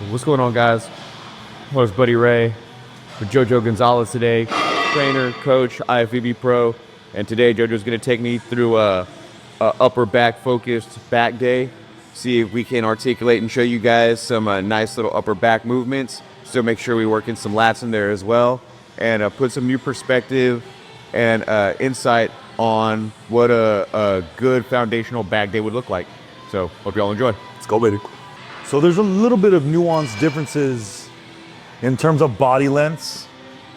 What's going on, guys? Well, it's Buddy Ray with JoJo Gonzalez today, trainer, coach, IFBB Pro, and today JoJo's going to take me through a upper back focused back day. See if we can articulate and show you guys some nice little upper back movements. So make sure we work in some lats in there as well, and put some new perspective and insight on what a good foundational back day would look like. So hope y'all enjoy. Let's go, baby. So there's a little bit of nuanced differences in terms of body lengths.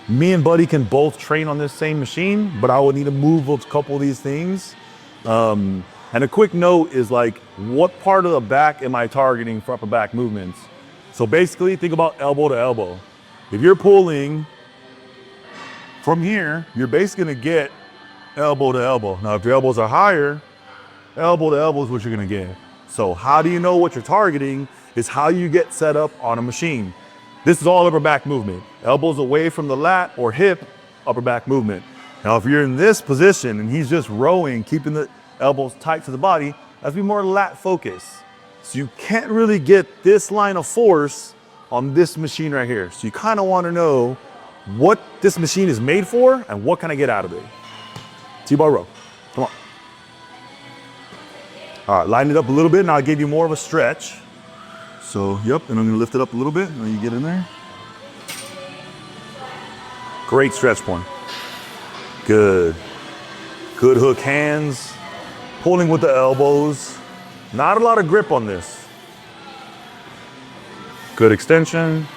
Me and Buddy can both train on this same machine, but I would need to move a couple of these things. And a quick note is like, what part of the back am I targeting for upper back movements? So basically think about elbow to elbow. If you're pulling from here, you're basically gonna get elbow to elbow. Now, if your elbows are higher, elbow to elbow is what you're gonna get. So how do you know what you're targeting is how you get set up on a machine. This is all upper back movement. Elbows away from the lat or hip, upper back movement. Now, if you're in this position and he's just rowing, keeping the elbows tight to the body, that's be more lat focus. So you can't really get this line of force on this machine right here. So you kind of want to know what this machine is made for and what can I get out of it. T-bar row, come on. All right, line it up a little bit and I'll give you more of a stretch. So, yep, and I'm gonna lift it up a little bit when you get in there. Great stretch point. Good. Good hook hands, pulling with the elbows. Not a lot of grip on this. Good extension.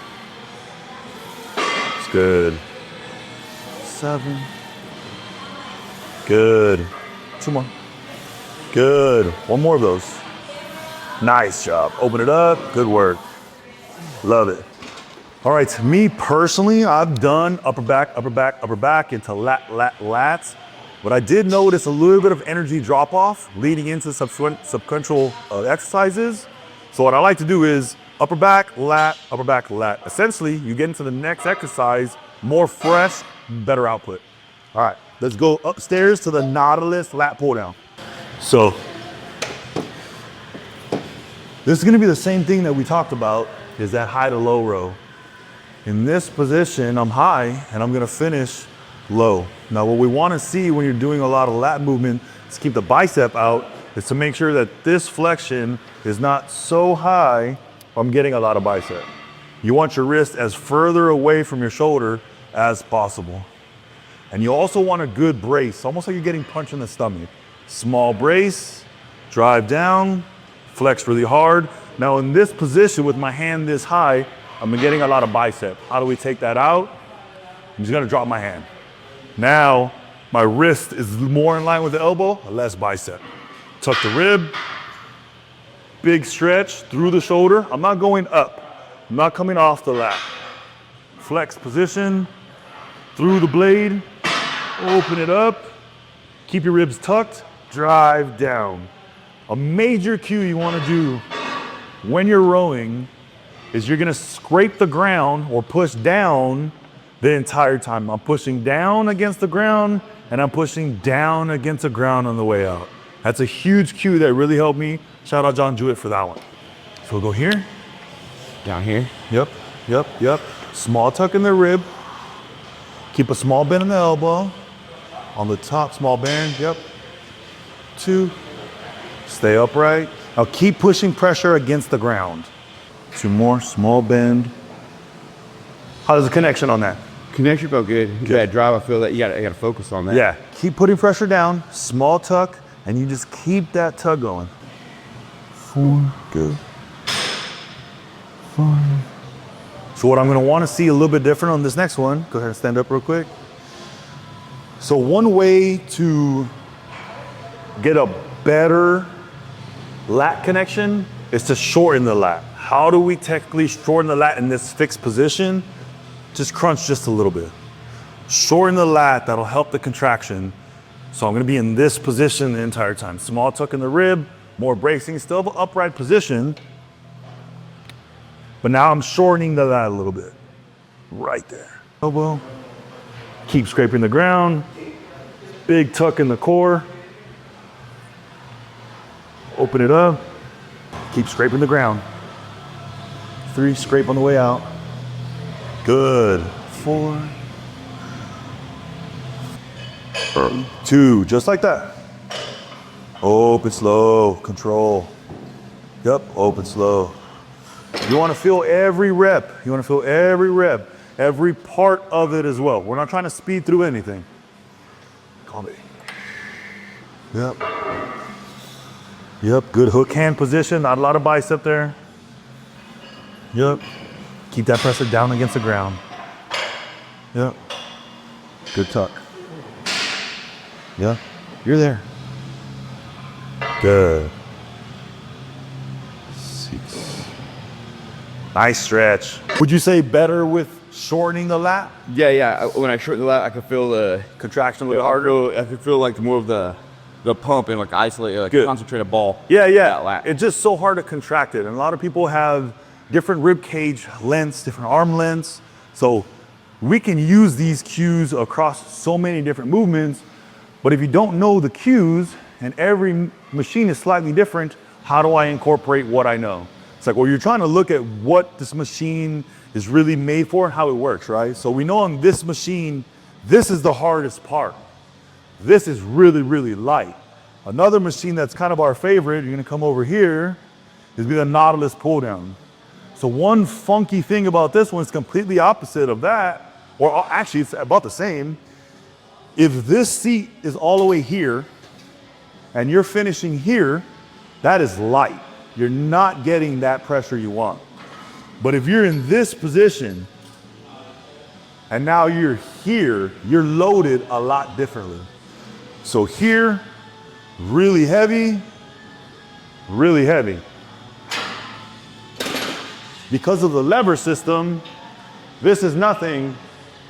It's good. 7. Good. 2 more. Good. 1 more of those. Nice job. Open it up. Good work. Love it. All right, me personally, I've done upper back into lats. But I did notice a little bit of energy drop off leading into subsequential exercises. So what I like to do is upper back, lat. Essentially, you get into the next exercise, more fresh, better output. All right, let's go upstairs to the Nautilus Lat Pulldown. So this is gonna be the same thing that we talked about, is that high to low row. In this position, I'm high and I'm gonna finish low. Now what we wanna see when you're doing a lot of lat movement is keep the bicep out, is to make sure that this flexion is not so high I'm getting a lot of bicep. You want your wrist as further away from your shoulder as possible. And you also want a good brace, almost like you're getting punched in the stomach. Small brace, drive down, flex really hard. Now in this position with my hand this high, I'm getting a lot of bicep. How do we take that out? I'm just gonna drop my hand. Now my wrist is more in line with the elbow, less bicep. Tuck the rib, big stretch through the shoulder. I'm not going up, I'm not coming off the lat. Flex position, through the blade, open it up, keep your ribs tucked, drive down. A major cue you want to do when you're rowing is you're going to scrape the ground or push down the entire time. I'm pushing down against the ground and I'm pushing down against the ground on the way out. That's a huge cue that really helped me. Shout out John Jewett for that one. So we'll go here. Down here. Yep. Small tuck in the rib. Keep a small bend in the elbow. On the top, small bend, yep. 2. Stay upright. Now keep pushing pressure against the ground. 2 more, small bend. How's the connection on that? Connection felt good. That drive, I feel that you gotta focus on that. Yeah, keep putting pressure down, small tuck, and you just keep that tug going. 4, good. 5. So what I'm gonna wanna see a little bit different on this next one, go ahead and stand up real quick. So one way to get a better lat connection is to shorten the lat. How do we technically shorten the lat in this fixed position? Just crunch just a little bit. Shorten the lat, that'll help the contraction. So I'm gonna be in this position the entire time. Small tuck in the rib, more bracing, still have an upright position, but now I'm shortening the lat a little bit. Right there. Elbow, keep scraping the ground, big tuck in the core. Open it up, keep scraping the ground. 3, scrape on the way out. Good. 4, 2, just like that. Open slow, control. Yep, open slow. You want to feel every rep. You want to feel every rep, every part of it as well. We're not trying to speed through anything. Call me. Yep. Yep, good hook hand position, not a lot of bicep there. Yep. Keep that pressure down against the ground. Yep. Good tuck. Yeah, you're there. Good. 6. Nice stretch. Would you say better with shortening the lat? Yeah. When I shorten the lat, I could feel the Contraction a little harder? I could feel like more of the pump and like isolate, like concentrated ball. Yeah. Lat. It's just so hard to contract it. And a lot of people have different rib cage lengths, different arm lengths. So we can use these cues across so many different movements. But if you don't know the cues, and every machine is slightly different, how do I incorporate what I know? It's like, well, you're trying to look at what this machine is really made for and how it works, right? So we know on this machine, this is the hardest part. This is really, really light. Another machine that's kind of our favorite, you're gonna come over here, is the Nautilus Pulldown. So one funky thing about this one is completely opposite of that, or actually it's about the same. If this seat is all the way here, and you're finishing here, that is light. You're not getting that pressure you want. But if you're in this position, and now you're here, you're loaded a lot differently. So here, really heavy, really heavy. Because of the lever system, this is nothing,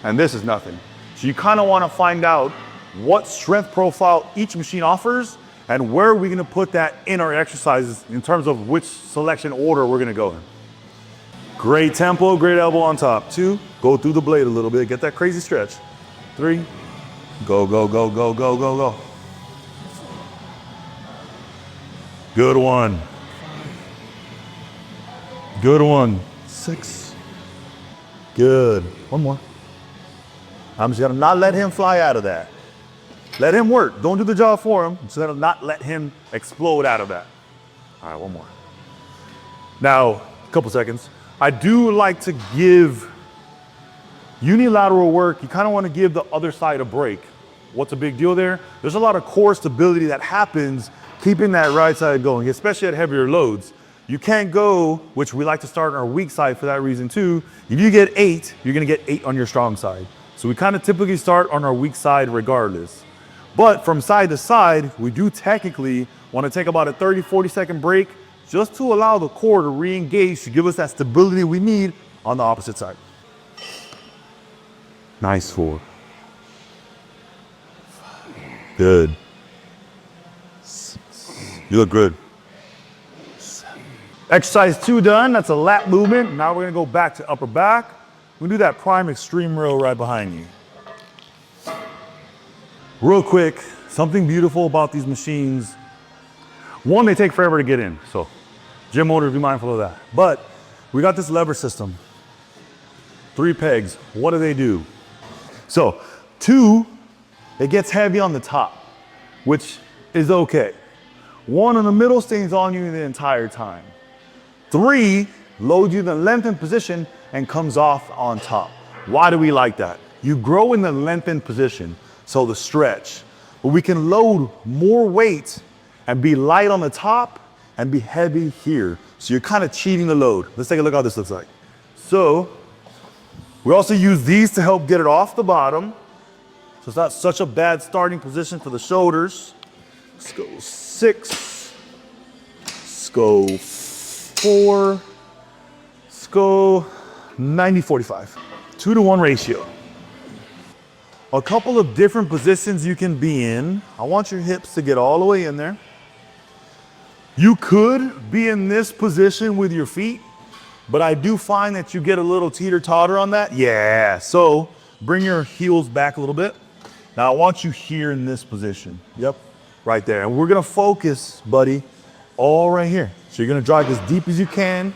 and this is nothing. So you kind of want to find out what strength profile each machine offers and where are we going to put that in our exercises in terms of which selection order we're going to go in. Great tempo, great elbow on top. 2, go through the blade a little bit, get that crazy stretch. 3, go, go, go, go, go, go, go. Good one. Good one. 6. Good. One more. I'm just gonna not let him fly out of that. Let him work. Don't do the job for him. Just gonna not let him explode out of that. All right, one more. Now, a couple seconds. I do like to give unilateral work. You kind of want to give the other side a break. What's a big deal there? There's a lot of core stability that happens keeping that right side going, especially at heavier loads. You can't go, which we like to start on our weak side for that reason too. If you get 8, you're gonna get 8 on your strong side. So we kind of typically start on our weak side regardless. But from side to side, we do technically want to take about a 30, 40-second break just to allow the core to re-engage to give us that stability we need on the opposite side. Nice 4. Good. 6. You look good. 7. Exercise 2 done. That's a lat movement. Now we're going to go back to upper back. We're going to do that prime extreme row right behind you. Real quick, something beautiful about these machines. One, they take forever to get in. So gym owners, be mindful of that. But we got this lever system. 3 pegs. What do? So 2, it gets heavy on the top, which is okay. 1 in the middle stays on you the entire time. 3 loads you in the lengthened position and comes off on top. Why do we like that? You grow in the lengthened position, so the stretch. But we can load more weight and be light on the top and be heavy here. So you're kind of cheating the load. Let's take a look how this looks like. So we also use these to help get it off the bottom. So it's not such a bad starting position for the shoulders. Let's go 6. Let's go 4. Let's go 90-45. 2-to-1 ratio. A couple of different positions you can be in. I want your hips to get all the way in there. You could be in this position with your feet, but I do find that you get a little teeter-totter on that. Yeah, so bring your heels back a little bit. Now I want you here in this position. Yep, right there. And we're gonna focus, buddy, all right here. So you're gonna drive as deep as you can.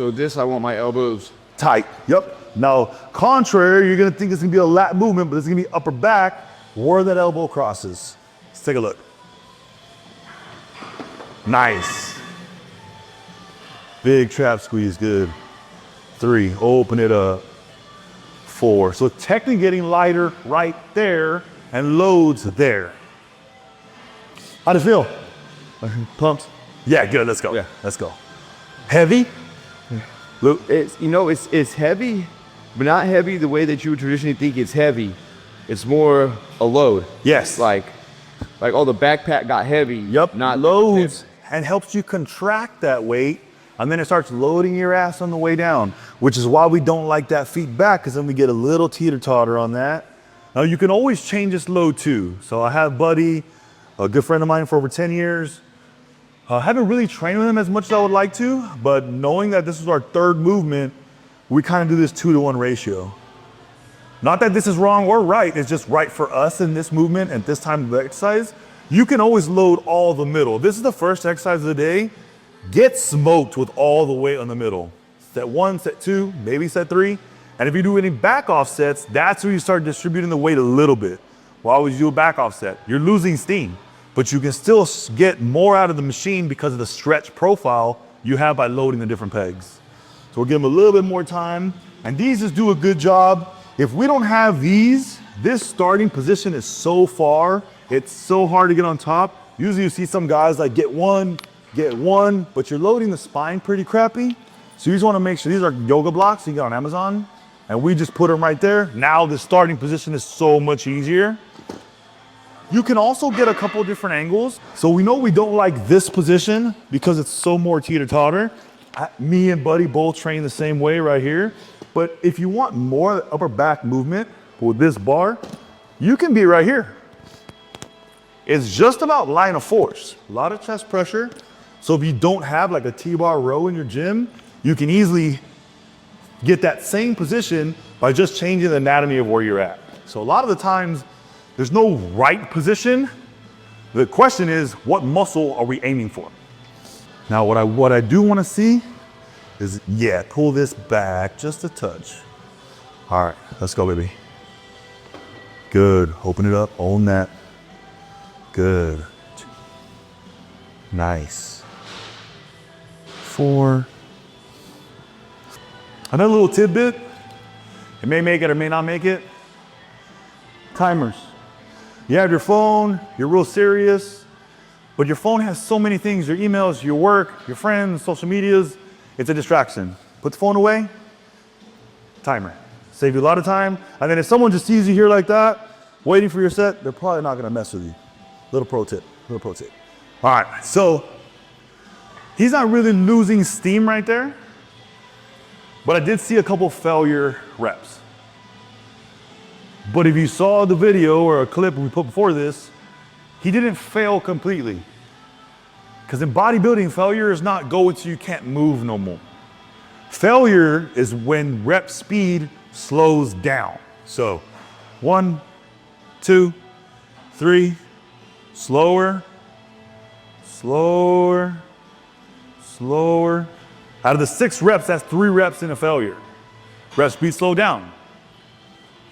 So this, I want my elbows. Tight, yep. Now, contrary, you're gonna think it's gonna be a lat movement, but it's gonna be upper back where that elbow crosses. Let's take a look. Nice. Big trap squeeze, good. 3, open it up. 4, so technically getting lighter right there and loads there. How'd it feel? Pumped. Yeah, good, let's go. Yeah. Let's go. Heavy? Look, it's heavy, but not heavy the way that you would traditionally think it's heavy. It's more a load. Yes. Like oh, the backpack got heavy. Yep, Not loads and helps you contract that weight, and then it starts loading your ass on the way down, which is why we don't like that feet back, because then we get a little teeter-totter on that. Now you can always change this load too. So I have Buddy, a good friend of mine for over 10 years. I haven't really trained with him as much as I would like to, but knowing that this is our third movement, we kind of do this 2-to-1 ratio. Not that this is wrong or right, it's just right for us in this movement at this time of the exercise. You can always load all the middle. This is the first exercise of the day. Get smoked with all the weight on the middle. Set 1, set 2, maybe set 3. And if you do any back off sets, that's where you start distributing the weight a little bit. Why would you do a back off set? You're losing steam, but you can still get more out of the machine because of the stretch profile you have by loading the different pegs. So we'll give them a little bit more time. And these just do a good job. If we don't have these, this starting position is so far, it's so hard to get on top. Usually you see some guys like get one, but you're loading the spine pretty crappy. So you just wanna make sure, these are yoga blocks you get on Amazon, and we just put them right there. Now the starting position is so much easier. You can also get a couple different angles. So we know we don't like this position because it's so more teeter-totter. Me and Buddy both train the same way right here. But if you want more upper back movement with this bar, you can be right here. It's just about line of force. A lot of chest pressure. So if you don't have like a T-bar row in your gym, you can easily get that same position by just changing the anatomy of where you're at. So a lot of the times, there's no right position. The question is, what muscle are we aiming for? Now, what I do want to see is, yeah, pull this back just a touch. All right, let's go, baby. Good, open it up, own that. Good. Nice. 4. Another little tidbit. It may make it or may not make it. Timers. You have your phone, you're real serious, but your phone has so many things, your emails, your work, your friends, social medias, it's a distraction. Put the phone away, timer. Save you a lot of time, and then if someone just sees you here like that, waiting for your set, they're probably not gonna mess with you. Little pro tip. All right, so he's not really losing steam right there, but I did see a couple failure reps. But if you saw the video or a clip we put before this, he didn't fail completely. Because in bodybuilding, failure is not go until you can't move no more. Failure is when rep speed slows down. So 1, 2, 3, slower, slower, slower. Out of the 6 reps, that's 3 reps in a failure. Rep speed slow down.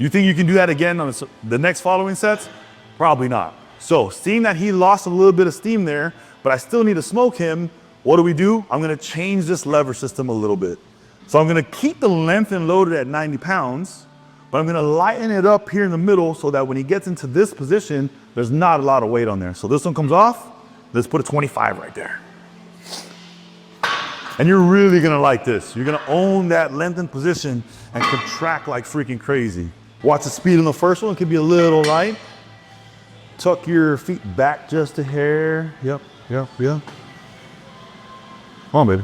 You think you can do that again on the next following sets? Probably not. So seeing that he lost a little bit of steam there, but I still need to smoke him, what do? I'm gonna change this lever system a little bit. So I'm gonna keep the lengthen loaded at 90 pounds, but I'm gonna lighten it up here in the middle so that when he gets into this position, there's not a lot of weight on there. So this one comes off, let's put a 25 right there. And you're really gonna like this. You're gonna own that lengthened position and contract like freaking crazy. Watch the speed on the first one, it could be a little light. Tuck your feet back just a hair. Yep. Come on, baby.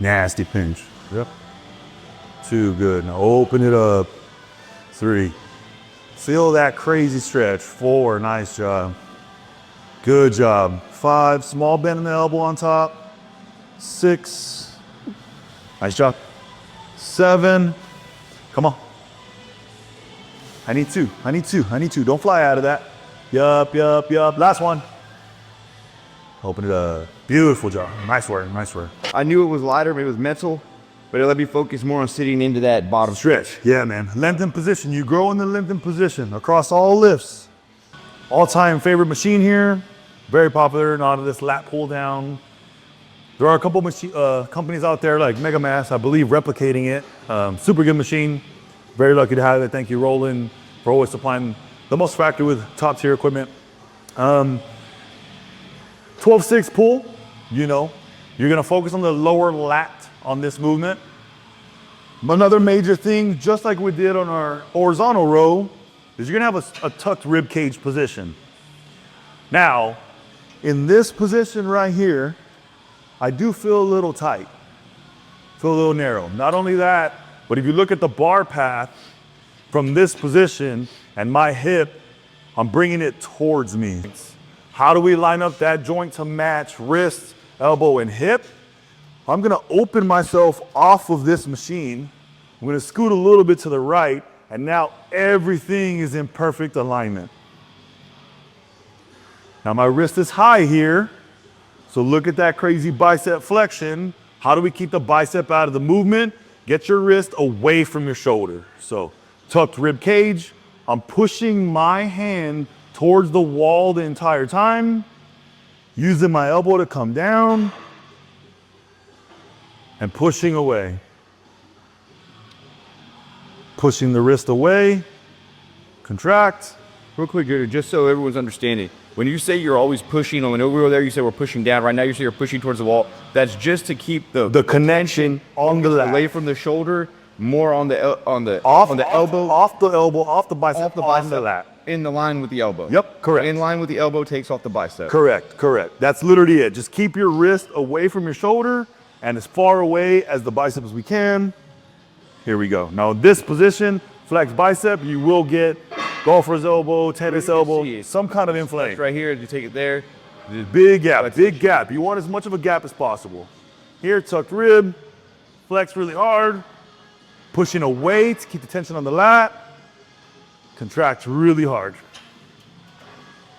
Nasty pinch. Yep. 2, good. Now open it up. 3. Feel that crazy stretch. 4, nice job. Good job. 5, small bend in the elbow on top. 6, nice job. 7, come on. I need 2. Don't fly out of that. Yup. Last one. Open it up. Beautiful job. Nice work, nice work. I knew it was lighter, maybe it was mental, but it let me focus more on sitting into that bottom stretch. Yeah, man. Lengthened position. You grow in the lengthened position across all lifts. All-time favorite machine here. Very popular, Nautilus Lat Pulldown. There are a couple companies out there like Mega Mass, I believe, replicating it. Super good machine. Very lucky to have it. Thank you, Roland, for always supplying the most factory with top-tier equipment. 12-6 pull, you know. You're gonna focus on the lower lat on this movement. Another major thing, just like we did on our horizontal row, is you're gonna have a tucked rib cage position. Now, in this position right here, I do feel a little tight, feel a little narrow. Not only that, but if you look at the bar path from this position and my hip, I'm bringing it towards me. How do we line up that joint to match wrist, elbow, and hip? I'm gonna open myself off of this machine. I'm gonna scoot a little bit to the right, and now everything is in perfect alignment. Now my wrist is high here, so look at that crazy bicep flexion. How do we keep the bicep out of the movement? Get your wrist away from your shoulder. So tucked rib cage, I'm pushing my hand towards the wall the entire time, using my elbow to come down, and pushing away. Pushing the wrist away, contract. Real quick, just so everyone's understanding, when you say you're always pushing, and over there you say we're pushing down, right now you say you're pushing towards the wall, that's just to keep the connection on the lat. Away from the shoulder, more on the elbow. Off the elbow, off the bicep, on the lat. In the line with the elbow. Yep, correct. In line with the elbow takes off the bicep. Correct, correct. That's literally it. Just keep your wrist away from your shoulder and as far away as the bicep as we can. Here we go. Now this position, flex bicep, you will get golfer's elbow, tennis elbow, some kind of inflation. Right here, you take it there. Big gap, big gap. You want as much of a gap as possible. Here, tucked rib, flex really hard, pushing away to keep the tension on the lat, contract really hard.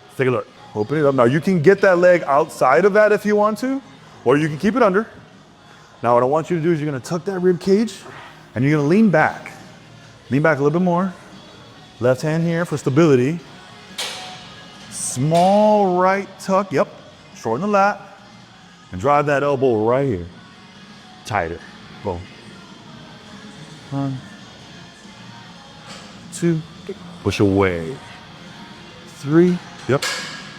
Let's take a look. Open it up. Now you can get that leg outside of that if you want to, or you can keep it under. Now what I want you to do is you're gonna tuck that rib cage and you're gonna lean back. Lean back a little bit more. Left hand here for stability. Small right tuck, yep. Shorten the lat and drive that elbow right here. Tighter, boom. 1, 2, push away. 3, yep,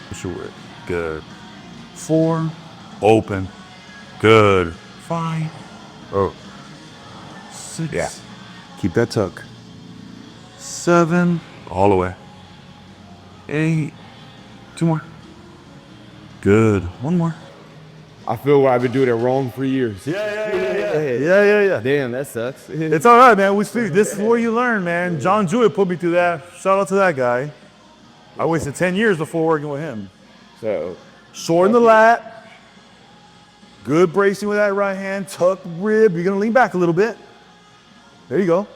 push away, good. 4, open, good. 5, oh. 6, yeah. Keep that tuck. 7, all the way. 8, 2 more. Good, 1 more. I feel like I've been doing it wrong for years. Yeah. Damn, that sucks. It's all right, man. This is where you learn, man. John Jewett put me through that. Shout out to that guy. I wasted 10 years before working with him. So, shorten the lat. Good bracing with that right hand. Tuck rib. You're gonna lean back a little bit. There you go.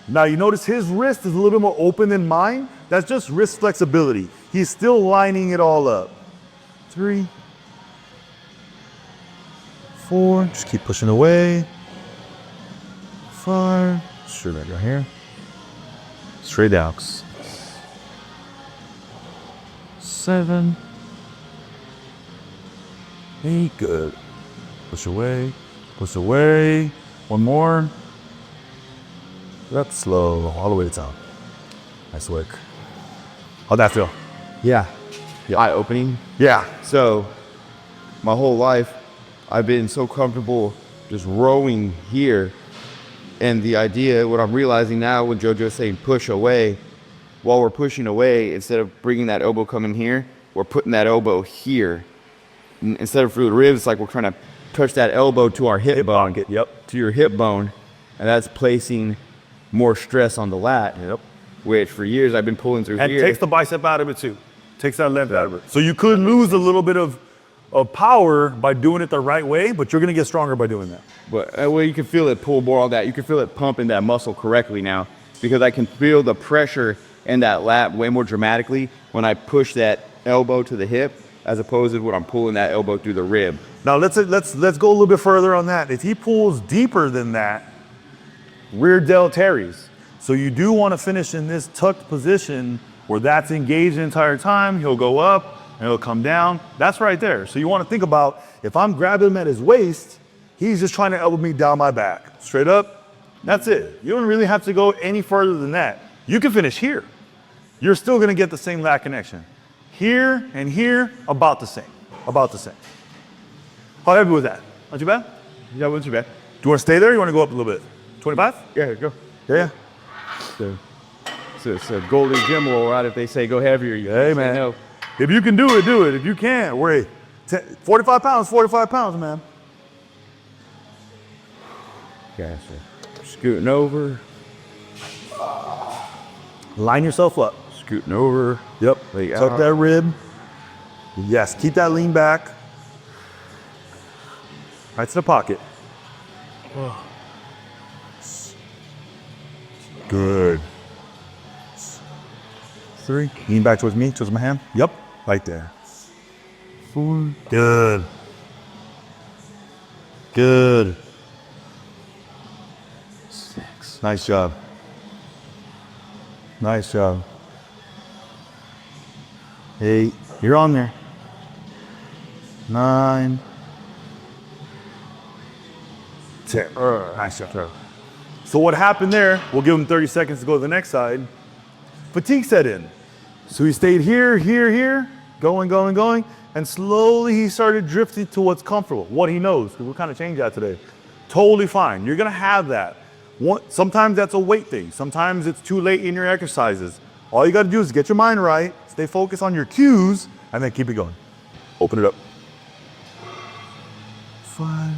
Now you notice his wrist is a little bit more open than mine. That's just wrist flexibility. He's still lining it all up. 3, 4, just keep pushing away. 5, straight back right here. Straight down. 7, 8, good. Push away, push away. 1 more. That's slow, all the way to top. Nice work. How'd that feel? yeah. Eye-opening. Yeah. So, my whole life, I've been so comfortable just rowing here. And the idea, what I'm realizing now when JoJo's saying push away, while we're pushing away, instead of bringing that elbow coming here, we're putting that elbow here. Instead of through the ribs, it's like we're trying to touch that elbow to our hip bone. Yep. To your hip bone. And that's placing more stress on the lat. Yep. Which for years I've been pulling through and here. And takes the bicep out of it too. Takes that length out of it. So you could lose a little bit of power by doing it the right way, but you're gonna get stronger by doing that. But well, you can feel it pull more on that. You can feel it pumping that muscle correctly now, because I can feel the pressure in that lat way more dramatically when I push that elbow to the hip as opposed to when I'm pulling that elbow through the rib. Now let's go a little bit further on that. If he pulls deeper than that, rear delt teres. So you do want to finish in this tucked position where that's engaged the entire time. He'll go up and he'll come down. That's right there. So you want to think about, if I'm grabbing him at his waist, he's just trying to elbow me down my back. Straight up, that's it. You don't really have to go any further than that. You can finish here. You're still going to get the same lat connection. Here and here, about the same. About the same. How heavy was that? Not too bad? Yeah, wasn't too bad. Do you want to stay there or you want to go up a little bit? 25? Yeah, go. Yeah. It's a golden gym roll, right? If they say go heavier, you hey, say man. no. If you can do it, do it. If you can't, wait. 45 pounds, 45 pounds, man. Okay, so scooting over. Line yourself up. Scooting over. Yep. Tuck out. that rib. Yes, keep that lean back. Right to the pocket. Good. 3. Lean back towards me, towards my hand. Yep. Right there. 4. Good. Good. 6. Nice job. Nice job. 8. You're on there. 9. 10. Nice job. So what happened there, we'll give him 30 seconds to go to the next side. Fatigue set in. So he stayed here, here, here, going, going, going, and slowly he started drifting to what's comfortable, what he knows, because we'll kind of change that today. Totally fine. You're going to have that. Sometimes that's a weight thing. Sometimes it's too late in your exercises. All you got to do is get your mind right, stay focused on your cues, and then keep it going. Open it up. 5.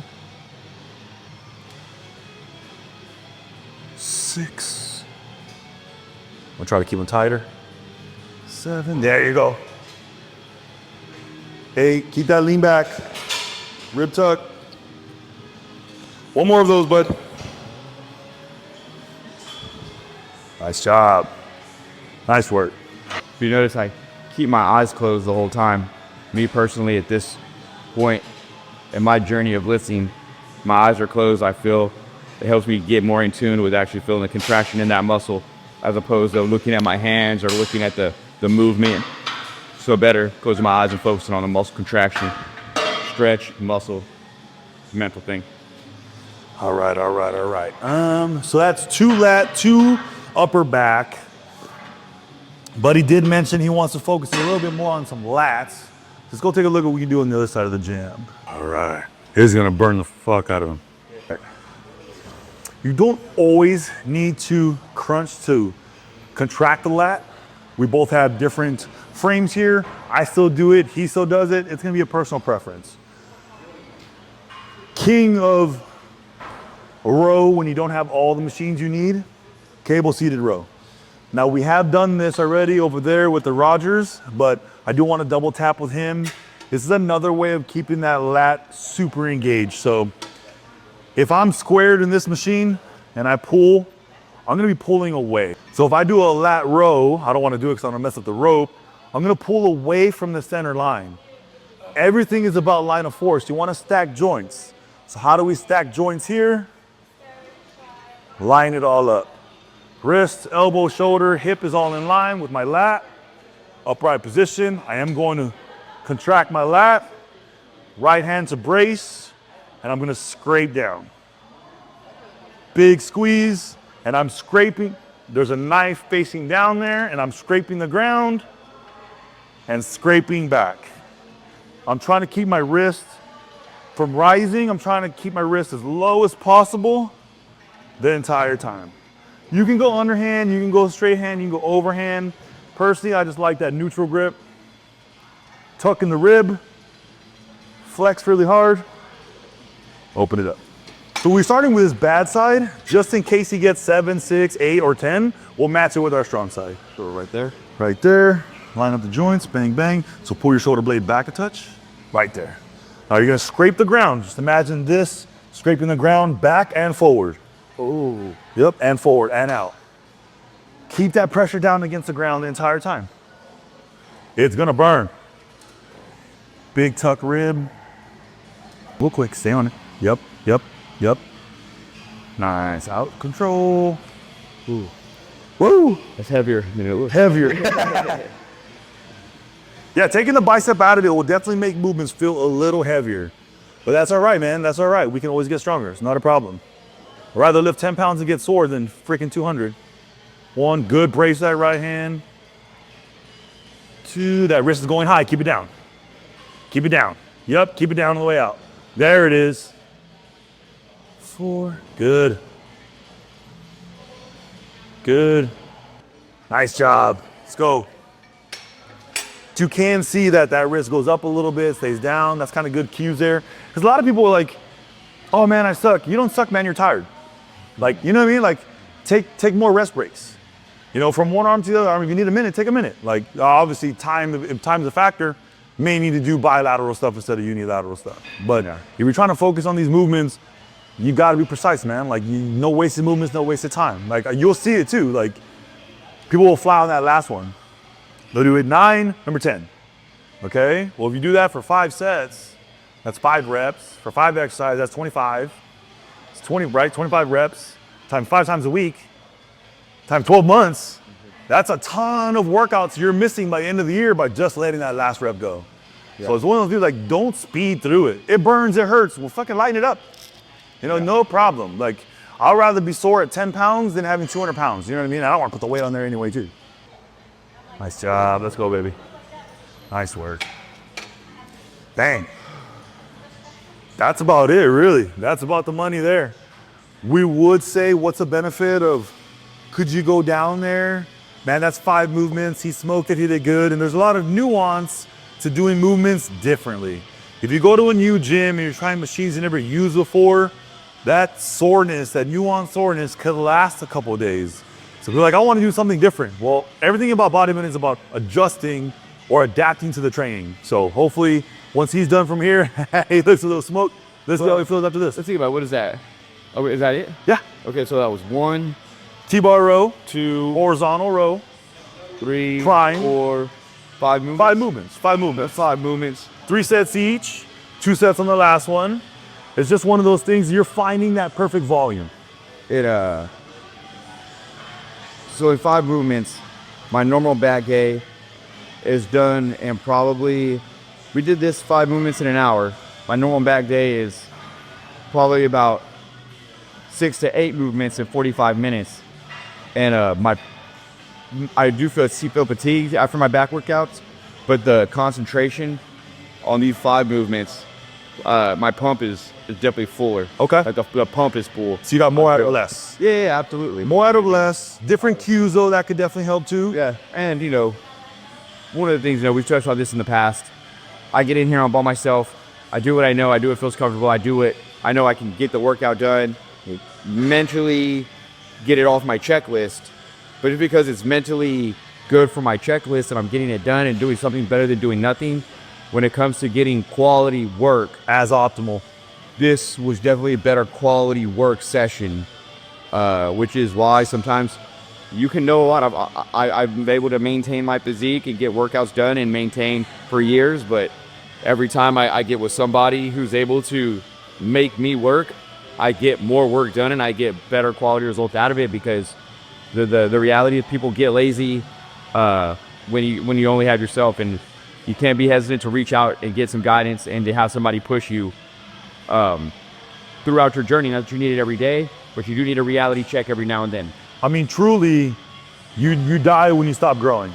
6. We'll try to keep them tighter. 7. There you go. 8. Keep that lean back. Rib tuck. One more of those, bud. Nice job. Nice work. If you notice, I keep my eyes closed the whole time. Me personally, at this point in my journey of lifting, my eyes are closed. I feel it helps me get more in tune with actually feeling the contraction in that muscle, as opposed to looking at my hands or looking at the movement. So better closing my eyes and focusing on the muscle contraction, stretch, muscle, mental thing. All right, all right, all right. So that's 2 lat, 2 upper back. But he did mention he wants to focus a little bit more on some lats. Let's go take a look at what we can do on the other side of the gym. All right. He's gonna burn the fuck out of him. You don't always need to crunch to contract the lat. We both have different frames here. I still do it, he still does it. It's gonna be a personal preference. King of a row when you don't have all the machines you need, cable seated row. Now we have done this already over there with the Rogers, but I do want to double tap with him. This is another way of keeping that lat super engaged. So if I'm squared in this machine and I pull, I'm gonna be pulling away. So if I do a lat row, I don't want to do it because I'm gonna mess up the rope. I'm gonna pull away from the center line. Everything is about line of force. You want to stack joints. So how do we stack joints here? Line it all up. Wrist, elbow, shoulder, hip is all in line with my lat. Upright position. I am going to contract my lat. Right hand to brace, and I'm going to scrape down. Big squeeze, and I'm scraping. There's a knife facing down there, and I'm scraping the ground and scraping back. I'm trying to keep my wrist from rising. I'm trying to keep my wrist as low as possible the entire time. You can go underhand, you can go straight hand, you can go overhand. Personally, I just like that neutral grip. Tuck in the rib, flex really hard, open it up. So we're starting with his bad side, just in case he gets 7, 6, 8, or 10, we'll match it with our strong side. So right there. Right there, line up the joints, bang, bang. So pull your shoulder blade back a touch, right there. Now you're gonna scrape the ground. Just imagine this, scraping the ground back and forward. Oh, yep, and forward and out. Keep that pressure down against the ground the entire time. It's gonna burn. Big tuck rib. Real quick, stay on it. Yep, yep, yep. Nice, out control. Ooh. Woo! That's heavier than it looks. Heavier. Yeah, taking the bicep out of it will definitely make movements feel a little heavier. But that's all right, man. That's all right. We can always get stronger. It's not a problem. I'd rather lift 10 pounds and get sore than freaking 200. 1, good, brace that right hand. 2, that wrist is going high. Keep it down. Keep it down. Yep, keep it down on the way out. There it is. 4, good. Good. Nice job. Let's go. You can see that that wrist goes up a little bit, stays down. That's kind of good cues there. Because a lot of people are like, oh man, I suck. You don't suck, man, you're tired. Like, you know what I mean? Like, take more rest breaks. You know, from one arm to the other arm, if you need a minute, take a minute. Like, obviously, if time's a factor, may need to do bilateral stuff instead of unilateral stuff. But if you're trying to focus on these movements, you gotta be precise, man. Like, no wasted movements, no wasted time. Like, you'll see it too. Like, people will fly on that last one. They'll do it 9, number 10. Okay? Well, if you do that for 5 sets, that's 5 reps. For 5 exercises, that's 25. It's 20, right? 25 reps times 5 times a week, times 12 months. That's a ton of workouts you're missing by the end of the year by just letting that last rep go. Yeah. So it's one of those things like, don't speed through it. It burns, it hurts. Well, fucking lighten it up. You know, no problem. Like, I'd rather be sore at 10 pounds than having 200 pounds. You know what I mean? I don't want to put the weight on there anyway, too. Nice job. Let's go, baby. Nice work. Dang. That's about it, really. That's about the money there. We would say, what's the benefit of, could you go down there? Man, that's 5 movements. He smoked it, he did good. And there's a lot of nuance to doing movements differently. If you go to a new gym and you're trying machines you never used before, that soreness, that nuanced soreness could last a couple of days. So we're like, I want to do something different. Well, everything about bodybuilding is about adjusting or adapting to the training. So hopefully, once he's done from here, he looks a little smoke. Let's see how he feels after this. Let's think about, what is that? Oh, is that it? Yeah. Okay, so that was 1, T-bar row, 2, horizontal row, 3, climb, 4, 5 movements. 5 movements. 5 movements. 5 movements. 3 sets each, 2 sets on the last one. It's just one of those things, you're finding that perfect volume. So in 5 movements, my normal back day is done in probably, we did this 5 movements in an hour. My normal back day is probably about 6 to 8 movements in 45 minutes. And I do feel fatigued after my back workouts, but the concentration on these 5 movements, my pump is definitely fuller. Okay. Like the pump is full. So you got more out of less. Yeah, absolutely. More out of less. Different cues though, that could definitely help too. Yeah, and you know, one of the things, you know, we've touched on this in the past. I get in here all by myself. I do what I know. I do what feels comfortable. I do it. I know I can get the workout done, mentally get it off my checklist. But it's because it's mentally good for my checklist and I'm getting it done and doing something better than doing nothing. When it comes to getting quality work, as optimal, this was definitely a better quality work session, which is why sometimes you can know a lot. I've been able to maintain my physique and get workouts done and maintain for years, but every time I get with somebody who's able to make me work, I get more work done and I get better quality results out of it, because the reality is people get lazy when you only have yourself, and you can't be hesitant to reach out and get some guidance and to have somebody push you throughout your journey. Not that you need it every day, but you do need a reality check every now and then. I mean, truly, you die when you stop growing.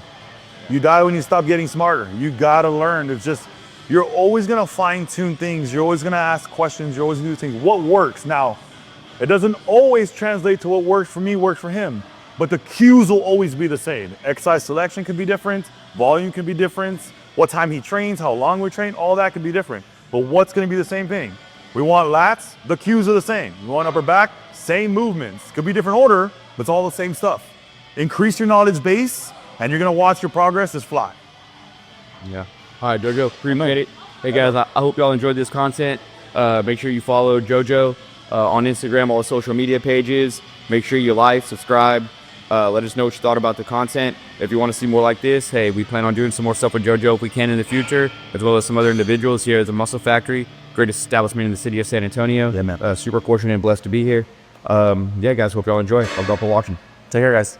You die when you stop getting smarter. You gotta learn. It's just, you're always gonna fine tune things. You're always gonna ask questions. You're always gonna do things. What works? Now, it doesn't always translate to what works for me, works for him, but the cues will always be the same. Exercise selection can be different. Volume can be different. What time he trains, how long we train, all that could be different. But what's gonna be the same thing? We want lats, the cues are the same. We want upper back, same movements. Could be different order, but it's all the same stuff. Increase your knowledge base, and you're gonna watch your progress just fly. Yeah. All right, JoJo, appreciate it. Hey guys, I hope y'all enjoyed this content. Make sure you follow JoJo on Instagram, all the social media pages. Make sure you like, subscribe, Let us know what you thought about the content. If you want to see more like this, hey, we plan on doing some more stuff with JoJo if we can in the future, as well as some other individuals here at the Muscle Factory. Greatest establishment in the city of San Antonio. Yeah, man. Super fortunate and blessed to be here. Yeah, guys, hope y'all enjoy. I'll go for watching. Take care, guys.